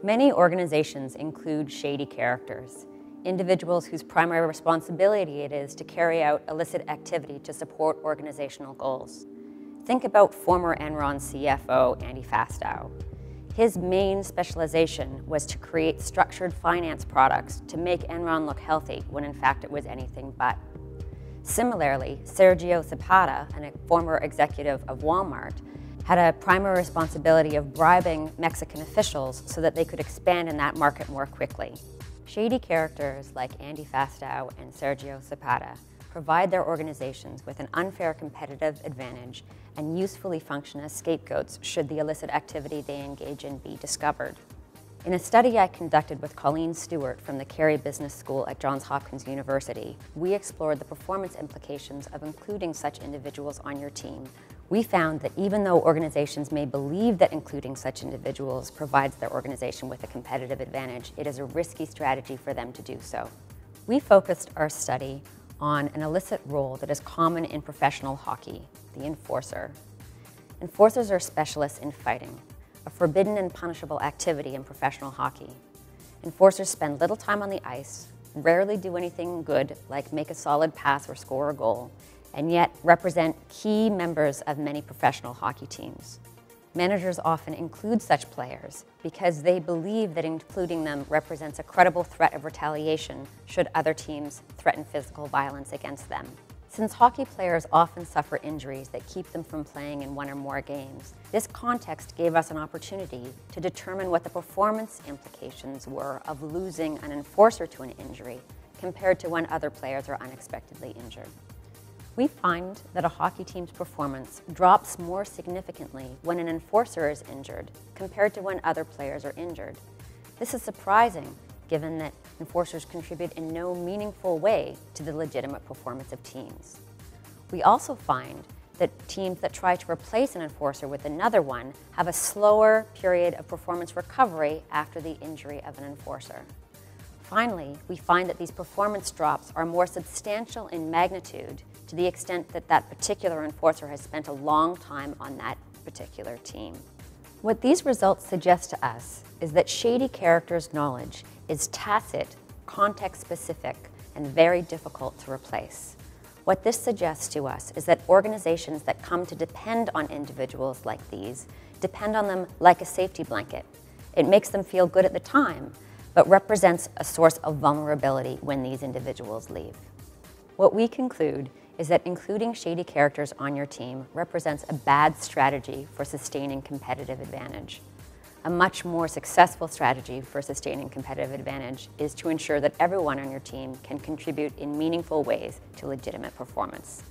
Many organizations include shady characters, individuals whose primary responsibility it is to carry out illicit activity to support organizational goals. Think about former Enron CFO Andy Fastow. His main specialization was to create structured finance products to make Enron look healthy when in fact it was anything but. Similarly, Sergio Zapata, a former executive of Walmart, had a primary responsibility of bribing Mexican officials so that they could expand in that market more quickly. Shady characters like Andy Fastow and Sergio Zapata provide their organizations with an unfair competitive advantage and usefully function as scapegoats should the illicit activity they engage in be discovered. In a study I conducted with Colleen Stuart from the Carey Business School at Johns Hopkins University, we explored the performance implications of including such individuals on your team. We found that even though organizations may believe that including such individuals provides their organization with a competitive advantage, it is a risky strategy for them to do so. We focused our study on an illicit role that is common in professional hockey, the enforcer. Enforcers are specialists in fighting, a forbidden and punishable activity in professional hockey. Enforcers spend little time on the ice, rarely do anything good like make a solid pass or score a goal, and yet represent key members of many professional hockey teams. Managers often include such players because they believe that including them represents a credible threat of retaliation should other teams threaten physical violence against them. Since hockey players often suffer injuries that keep them from playing in one or more games, this context gave us an opportunity to determine what the performance implications were of losing an enforcer to an injury compared to when other players are unexpectedly injured. We find that a hockey team's performance drops more significantly when an enforcer is injured compared to when other players are injured. This is surprising, given that enforcers contribute in no meaningful way to the legitimate performance of teams. We also find that teams that try to replace an enforcer with another one have a slower period of performance recovery after the injury of an enforcer. Finally, we find that these performance drops are more substantial in magnitude to the extent that that particular enforcer has spent a long time on that particular team. What these results suggest to us is that shady characters' knowledge is tacit, context-specific, and very difficult to replace. What this suggests to us is that organizations that come to depend on individuals like these depend on them like a safety blanket. It makes them feel good at the time, but represents a source of vulnerability when these individuals leave. What we conclude is that including shady characters on your team represents a bad strategy for sustaining competitive advantage. A much more successful strategy for sustaining competitive advantage is to ensure that everyone on your team can contribute in meaningful ways to legitimate performance.